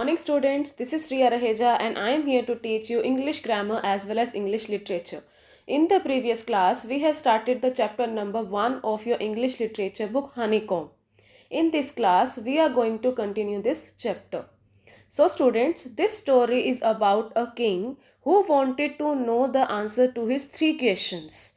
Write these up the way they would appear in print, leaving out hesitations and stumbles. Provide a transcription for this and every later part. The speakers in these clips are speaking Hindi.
Morning students, this is Riya Raheja and I am here to teach you English grammar as well as English literature. In the previous class, we have started the chapter number 1 of your English literature book Honeycomb. In this class, we are going to continue this chapter. So students, this story is about a king who wanted to know the answer to his 3 questions.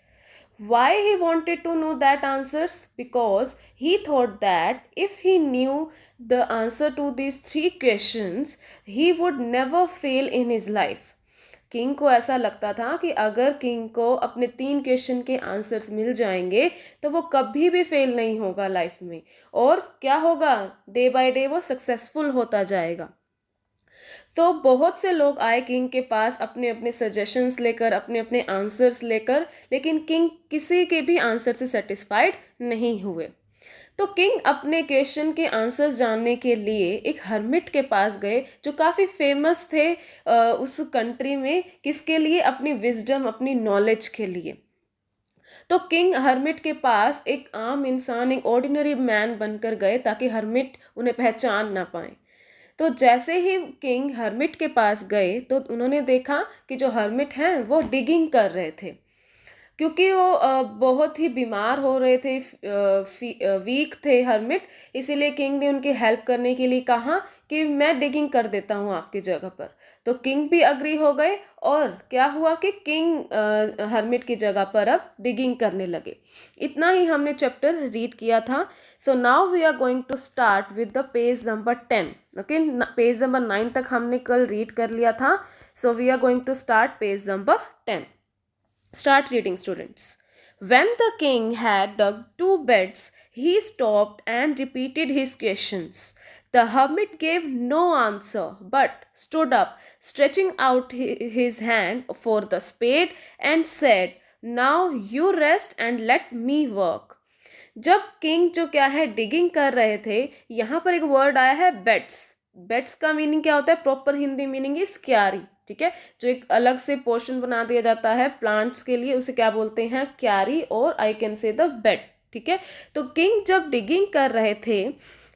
Why he wanted to know that answers? Because he thought that if he knew the answer to these 3 questions, he would never fail in his life. King को ऐसा लगता था कि अगर किंग को अपने 3 क्वेश्चन के आंसर्स मिल जाएंगे तो वो कभी भी फेल नहीं होगा लाइफ में, और क्या होगा, डे बाय डे वो सक्सेसफुल होता जाएगा. तो बहुत से लोग आए किंग के पास अपने अपने सजेशंस लेकर, अपने अपने आंसर्स लेकर, लेकिन किंग किसी के भी आंसर से सेटिस्फाइड नहीं हुए. तो किंग अपने क्वेश्चन के आंसर्स जानने के लिए एक हर्मिट के पास गए जो काफ़ी फेमस थे उस कंट्री में. किसके लिए? अपनी विजडम, अपनी नॉलेज के लिए. तो किंग हर्मिट के पास एक आम इंसान, एक ऑर्डिनरी मैन बनकर गए ताकि हर्मिट उन्हें पहचान ना पाए. तो जैसे ही किंग हर्मिट के पास गए तो उन्होंने देखा कि जो हर्मिट हैं वो डिगिंग कर रहे थे, क्योंकि वो बहुत ही बीमार हो रहे थे, वीक थे हर्मिट. इसीलिए किंग ने उनकी हेल्प करने के लिए कहा कि मैं डिगिंग कर देता हूँ आपकी जगह पर. तो किंग भी अग्री हो गए और क्या हुआ कि किंग हर्मिट की जगह पर अब डिगिंग करने लगे. इतना ही हमने चैप्टर रीड किया था. So now we are going to start with the page number 10. Okay, page number 9 तक हमने कल रीड कर लिया था. So we are going to start page number 10. Start reading, students. When the king had dug 2 beds, he stopped and repeated his questions. The hermit gave no answer but stood up, stretching out his hand for the spade and said, "Now you rest and let me work." जब किंग जो क्या है डिगिंग कर रहे थे, यहाँ पर एक वर्ड आया है बेड्स. बेड्स का मीनिंग क्या होता है? प्रॉपर हिंदी मीनिंग इज क्यारी. ठीक है, जो एक अलग से पोर्शन बना दिया जाता है प्लांट्स के लिए, उसे क्या बोलते हैं? क्यारी, और I can say the bed. ठीक है, तो किंग जब डिगिंग कर रहे थे,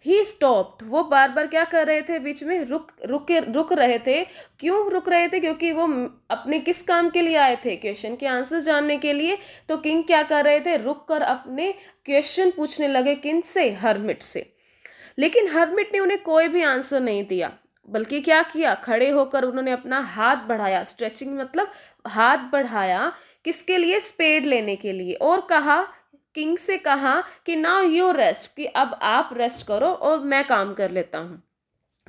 ही स्टॉप्ड, वो बार बार क्या कर रहे थे? बीच में रुक रहे थे. क्यों रुक रहे थे? क्योंकि वो अपने किस काम के लिए आए थे? क्वेश्चन के आंसर जानने के लिए. तो किंग क्या कर रहे थे? रुक कर अपने क्वेश्चन पूछने लगे. किन से? हर्मिट से. लेकिन हर्मिट ने उन्हें कोई भी आंसर नहीं दिया, बल्कि क्या किया? खड़े होकर उन्होंने अपना हाथ बढ़ाया. स्ट्रेचिंग मतलब हाथ बढ़ाया. किसके लिए? स्पेड लेने के लिए. और कहा, किंग से कहा कि नाउ यू रेस्ट, कि अब आप रेस्ट करो और मैं काम कर लेता हूँ.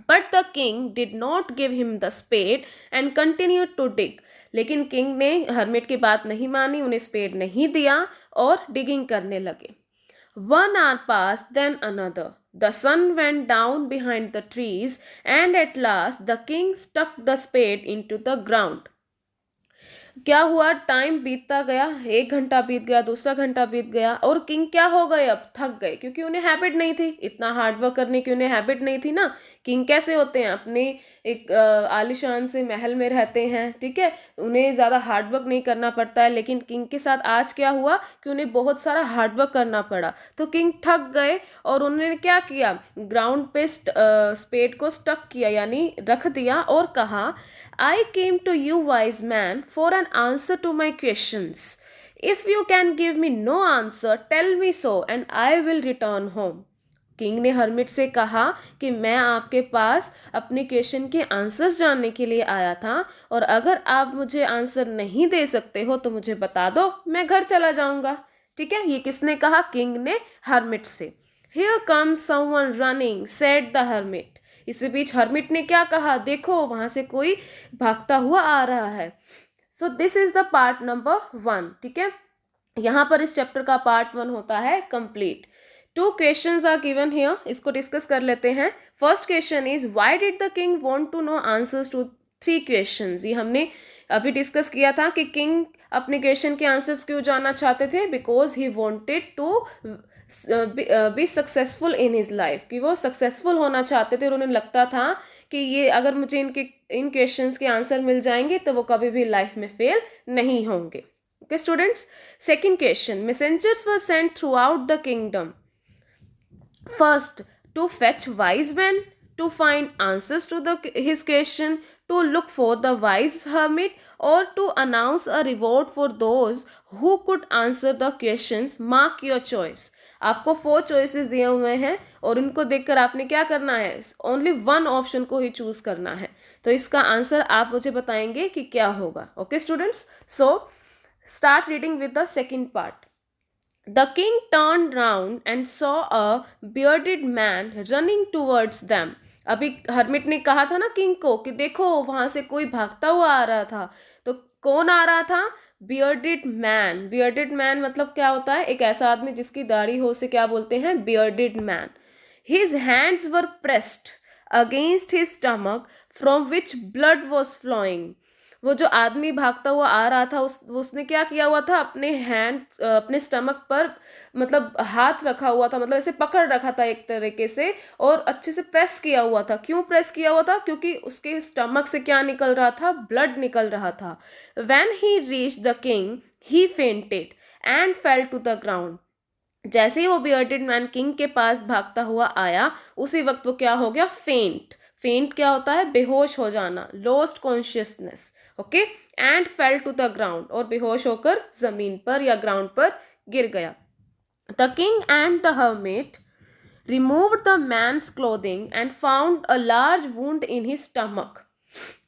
But the king did not give him the spade and continue to dig. लेकिन किंग ने हर्मिट की बात नहीं मानी, उन्हें स्पेड नहीं दिया और डिगिंग करने लगे. 1 hour passed, then another. The sun went down behind the trees, and at last the king stuck the spade into the ground. क्या हुआ? टाइम बीतता गया. 1 घंटा बीत गया, दूसरा घंटा बीत गया, और किंग क्या हो गए? अब थक गए, क्योंकि उन्हें हैबिट नहीं थी इतना हार्डवर्क करने की. उन्हें हैबिट नहीं थी ना. किंग कैसे होते हैं? अपने एक आलिशान से महल में रहते हैं. ठीक है, उन्हें ज़्यादा हार्डवर्क नहीं करना पड़ता है. लेकिन किंग के साथ आज क्या हुआ कि उन्हें बहुत सारा हार्डवर्क करना पड़ा. तो किंग थक गए और उन्होंने क्या किया? ग्राउंड पे स्पेड को स्टक किया, यानी रख दिया, और कहा, I came to you, wise man, for an answer to my questions. If you can give me no answer, tell me so, and I will return home. King ने हर्मिट से कहा कि मैं आपके पास अपने क्वेश्चन के आंसर्स जानने के लिए आया था, और अगर आप मुझे आंसर नहीं दे सकते हो तो मुझे बता दो, मैं घर चला जाऊंगा. ठीक है, ये किसने कहा? किंग ने हर्मिट से. Here comes someone running, said the hermit. इसी बीच हर्मिट ने क्या कहा? देखो, वहां से कोई भागता हुआ आ रहा है. So this is the part number 1. ठीक है, यहाँ पर इस चैप्टर का पार्ट 1 होता है complete. 2 questions are given here, इसको डिस्कस कर लेते हैं. First question is, why did the king want to know answers to 3 questions. ये हमने अभी डिस्कस किया था कि किंग अपने क्वेश्चन के आंसर्स क्यों जानना चाहते थे. Because he wanted to be successful in his life, कि वो सक्सेसफुल होना चाहते थे, और उन्हें लगता था कि ये अगर मुझे इन क्वेश्चंस के आंसर मिल जाएंगे तो वो कभी भी लाइफ में फेल नहीं होंगे. Okay students, second question, messengers were sent throughout the kingdom. First, to fetch wise man, to find answers to his question, to look for the wise hermit, or to announce a reward for those who could answer the questions? Mark your choice. आपको 4 चॉइसेस दिए हुए हैं और इनको देखकर आपने क्या करना है, ओनली वन ऑप्शन को ही चूज करना है. तो इसका आंसर आप मुझे बताएंगे कि क्या होगा. Okay students, so start reading with the second part. The king turned round and saw a bearded man running towards them. अभी हर्मिट ने कहा था ना किंग को कि देखो वहां से कोई भागता हुआ आ रहा था. तो कौन आ रहा था? Bearded man. बियर्डेड मैन मतलब क्या होता है? एक ऐसा आदमी जिसकी दाढ़ी हो, से क्या बोलते हैं? Bearded man. His hands were pressed against his stomach from which blood was flowing. वो जो आदमी भागता हुआ आ रहा था उसने क्या किया हुआ था? अपने हैंड अपने स्टमक पर मतलब हाथ रखा हुआ था, मतलब ऐसे पकड़ रखा था एक तरीके से, और अच्छे से प्रेस किया हुआ था. क्यों प्रेस किया हुआ था? क्योंकि उसके स्टमक से क्या निकल रहा था? ब्लड निकल रहा था. When he reached the king, he fainted and fell to the ground. जैसे ही वो बियर्डेड मैन किंग के पास भागता हुआ आया, उसी वक्त वो क्या हो गया? फेंट. फेंट क्या होता है? बेहोश हो जाना, lost consciousness. Okay, and fell to the ground, और बेहोश होकर जमीन पर या ग्राउंड पर गिर गया. The king and the hermit removed the man's clothing and found a large wound in his stomach.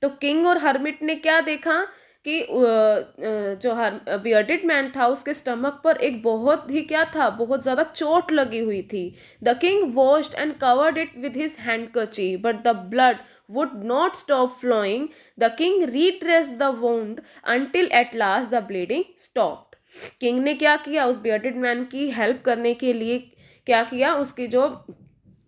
तो किंग और हर्मिट ने क्या देखा कि जो बियर्डेड मैन था उसके स्टमक पर एक बहुत ही क्या था? बहुत ज़्यादा चोट लगी हुई थी. The king washed and covered it with his handkerchief but the blood would not stop flowing. The king redressed the wound until at last the bleeding stopped. King ने क्या किया? उस बियर्डेड मैन की हेल्प करने के लिए क्या किया? उसकी जो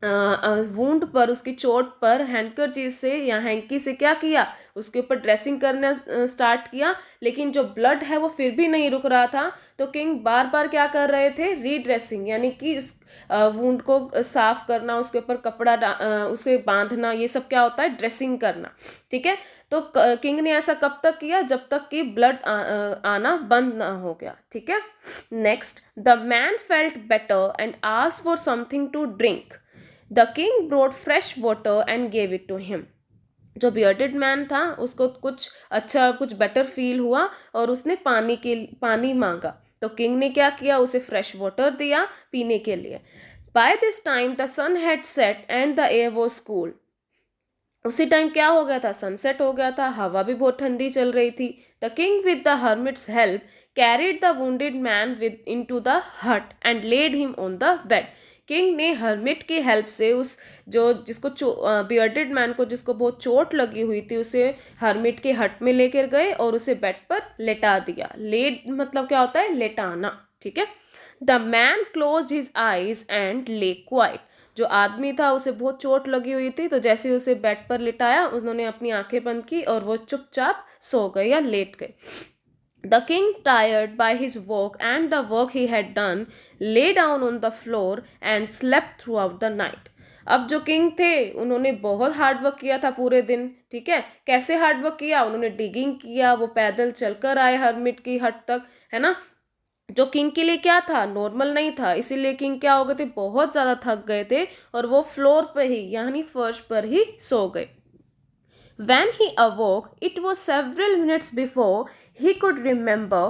वुंड पर, उसकी चोट पर हैंडकरचीफ से या हैंकी से क्या किया? उसके ऊपर ड्रेसिंग करना स्टार्ट किया. लेकिन जो ब्लड है वो फिर भी नहीं रुक रहा था. तो किंग बार बार क्या कर रहे थे? रीड्रेसिंग, यानी कि उस वुंड को साफ करना, उसके ऊपर कपड़ा उसके बांधना, ये सब क्या होता है? ड्रेसिंग करना. ठीक है. तो किंग ने ऐसा कब तक किया? जब तक कि ब्लड आना बंद ना हो गया. ठीक है. Next, the man felt better and asked for something to drink. The king brought fresh water and gave it to him. जो बियर्डेड मैन था उसको कुछ अच्छा, कुछ बेटर फील हुआ और उसने पानी मांगा. तो किंग ने क्या किया? उसे फ्रेश वाटर दिया पीने के लिए. By this time the sun had set and the air was cool. उसी टाइम क्या हो गया था? सनसेट हो गया था, हवा भी बहुत ठंडी चल रही थी. The king with the hermit's help carried the wounded man with into the hut and led him on the bed. King ने हर्मिट की हेल्प से उस जिसको बियर्डेड मैन को जिसको बहुत चोट लगी हुई थी उसे हर्मिट के हट में लेकर गए और उसे बेड पर लेटा दिया. लेड मतलब क्या होता है? लेटाना. ठीक है. The man closed his eyes and ले क्वाइट. जो आदमी था उसे बहुत चोट लगी हुई थी, तो जैसे उसे बेड पर लिटाया उन्होंने अपनी आंखें बंद की और वो चुपचाप सो गए या लेट गए. The king, tired by his work and the work he had done, lay down on the floor and slept throughout the night. अब जो किंग थे उन्होंने बहुत हार्ड वर्क किया था पूरे दिन. ठीक है. कैसे हार्ड वर्क किया? उन्होंने डिगिंग किया, वो पैदल चलकर आए हर्मिट की हट तक, है ना. जो किंग के लिए क्या था? नॉर्मल नहीं था. इसीलिए किंग क्या हो गए थे? बहुत ज़्यादा थक गए थे और वो फ्लोर पर ही यानी फर्श पर ही सो गए. When he awoke, it was several minutes before he could remember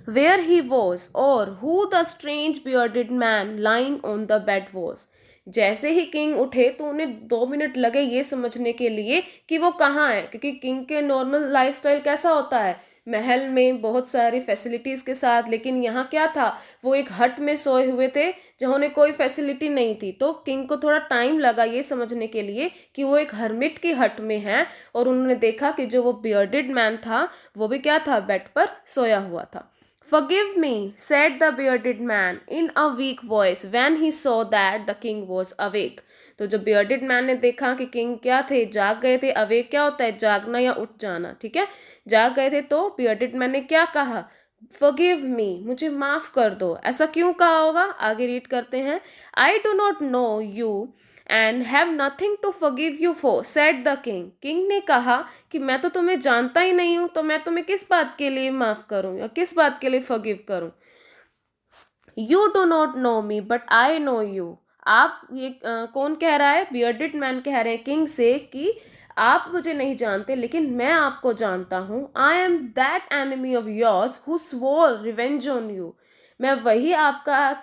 where he was or who the strange bearded man lying on the bed was. जैसे ही किंग उठे तो उन्हें 2 मिनट लगे ये समझने के लिए कि वो कहाँ है, क्योंकि किंग के नॉर्मल लाइफस्टाइल कैसा होता है? महल में बहुत सारी फैसिलिटीज़ के साथ. लेकिन यहाँ क्या था? वो एक हट में सोए हुए थे जहाँ उन्हें कोई फैसिलिटी नहीं थी. तो किंग को थोड़ा टाइम लगा ये समझने के लिए कि वो एक हर्मिट की हट में है, और उन्होंने देखा कि जो वो बियर्डेड मैन था वो भी क्या था? बेड पर सोया हुआ था. Forgive me, said the bearded man in a weak voice when he saw that the king was awake. तो जो बियर्डेड मैन ने देखा कि किंग क्या थे? जाग गए थे. अवेक क्या होता है? जागना या उठ जाना. ठीक है. जाग गए थे. तो बियर्डेड मैन ने क्या कहा? Forgive me, मुझे माफ कर दो. ऐसा क्यों कहा होगा? आगे रीड करते हैं. I do not know you and have nothing to forgive you for, said the king. King ने कहा कि मैं तो तुम्हें जानता ही नहीं हूं, तो मैं तुम्हें किस बात के लिए माफ करूं या किस बात के लिए फॉरगिव करूं. You do not know me but I know you. आप ये कौन कह रहा है? बियर्डेड मैन कह रहे हैं किंग से कि आप मुझे नहीं जानते लेकिन मैं आपको जानता हूँ. I am that enemy of yours who swore revenge on you. मैं वही आपका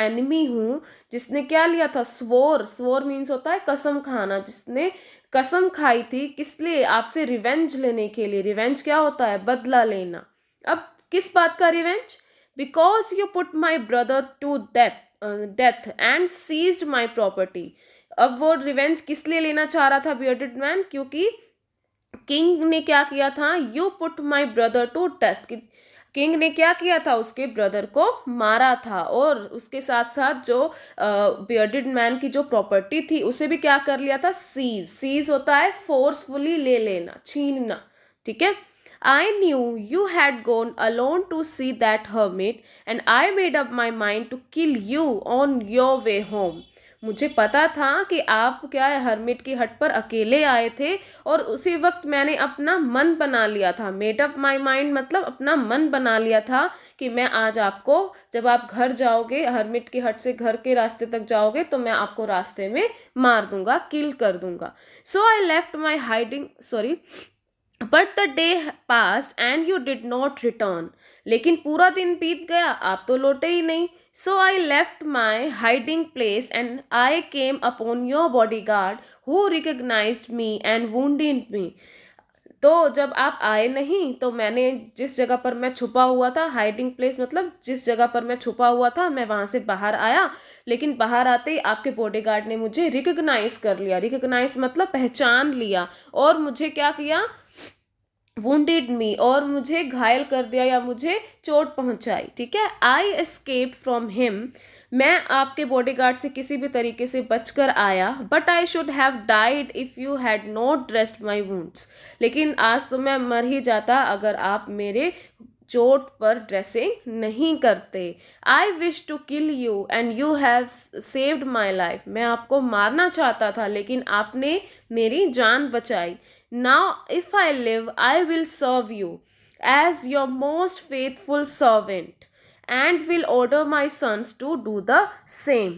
एनिमी हूँ जिसने क्या लिया था? स्वोर. स्वोर मीन्स होता है कसम खाना. जिसने कसम खाई थी किस लिए? आपसे रिवेंज लेने के लिए. रिवेंज क्या होता है? बदला लेना. अब किस बात का revenge? Because you put my brother to death and seized my property. अब वो रिवेंज किस लिए लेना चाह रहा था बियर्डेड मैन? क्योंकि किंग ने क्या किया था? You put my brother to death. King ने क्या किया था? उसके ब्रदर को मारा था. और उसके साथ साथ जो बियर्डेड मैन की जो प्रॉपर्टी थी उसे भी क्या कर लिया था? सीज. सीज होता है फोर्सफुली ले लेना, छीनना. ठीक है. I knew you had gone alone to see that hermit and I made up my mind to kill you on your way home. मुझे पता था कि आप क्या है हर्मिट की हट पर अकेले आए थे और उसी वक्त मैंने अपना मन बना लिया था. मेड अप माई माइंड मतलब अपना मन बना लिया था कि मैं आज आपको, जब आप घर जाओगे, हर्मिट की हट से घर के रास्ते तक जाओगे, तो मैं आपको रास्ते में मार दूंगा, किल कर दूंगा. So I left my hiding but the day passed and you did not return. लेकिन पूरा दिन बीत गया, आप तो लौटे ही नहीं. So I left my hiding place and I came upon your bodyguard who recognised me and wounded me. तो जब आप आए नहीं तो मैंने जिस जगह पर मैं छुपा हुआ था, हाइडिंग प्लेस मतलब जिस जगह पर मैं छुपा हुआ था, मैं वहां से बाहर आया. लेकिन बाहर आते ही आपके बॉडीगार्ड ने मुझे रिकग्नाइज कर लिया. रिकग्नाइज मतलब पहचान लिया. और मुझे क्या किया? wounded मी, और मुझे घायल कर दिया या मुझे चोट पहुंचाई. ठीक है. आई एस्केप फ्रॉम हिम. मैं आपके बॉडीगार्ड से किसी भी तरीके से बचकर आया. But I should have died if you had not dressed my wounds. लेकिन आज तो मैं मर ही जाता अगर आप मेरे चोट पर ड्रेसिंग नहीं करते. I wish to kill you and you have saved my life. मैं आपको मारना चाहता था लेकिन आपने मेरी जान बचाई. Now, if I live, I will serve you as your most faithful servant and will order my sons to do the same.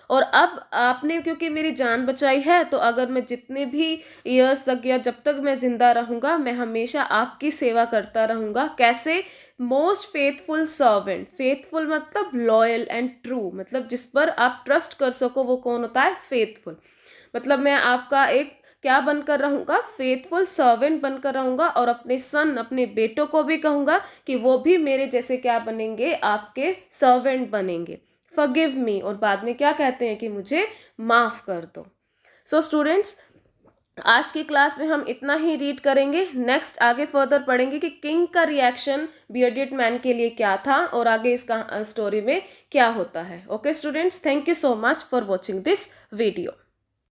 और अब आपने क्योंकि मेरी जान बचाई है तो अगर मैं जितने भी ईयर्स तक या जब तक मैं जिंदा रहूँगा मैं हमेशा आपकी सेवा करता रहूँगा. कैसे? Most faithful servant. फेथफुल मतलब लॉयल एंड ट्रू, मतलब जिस पर आप ट्रस्ट कर सको वो कौन होता है? फेथफुल. मतलब मैं आपका एक क्या बनकर रहूँगा? फेथफुल सर्वेंट बनकर रहूँगा. और अपने सन, अपने बेटों को भी कहूँगा कि वो भी मेरे जैसे क्या बनेंगे? आपके सर्वेंट बनेंगे. फॉरगिव मी, और बाद में क्या कहते हैं कि मुझे माफ़ कर दो. सो स्टूडेंट्स, आज की क्लास में हम इतना ही रीड करेंगे. नेक्स्ट आगे फर्दर पढ़ेंगे कि किंग का रिएक्शन बियर्डेड मैन के लिए क्या था और आगे इसका स्टोरी में क्या होता है. Okay students, thank you so much for watching this video.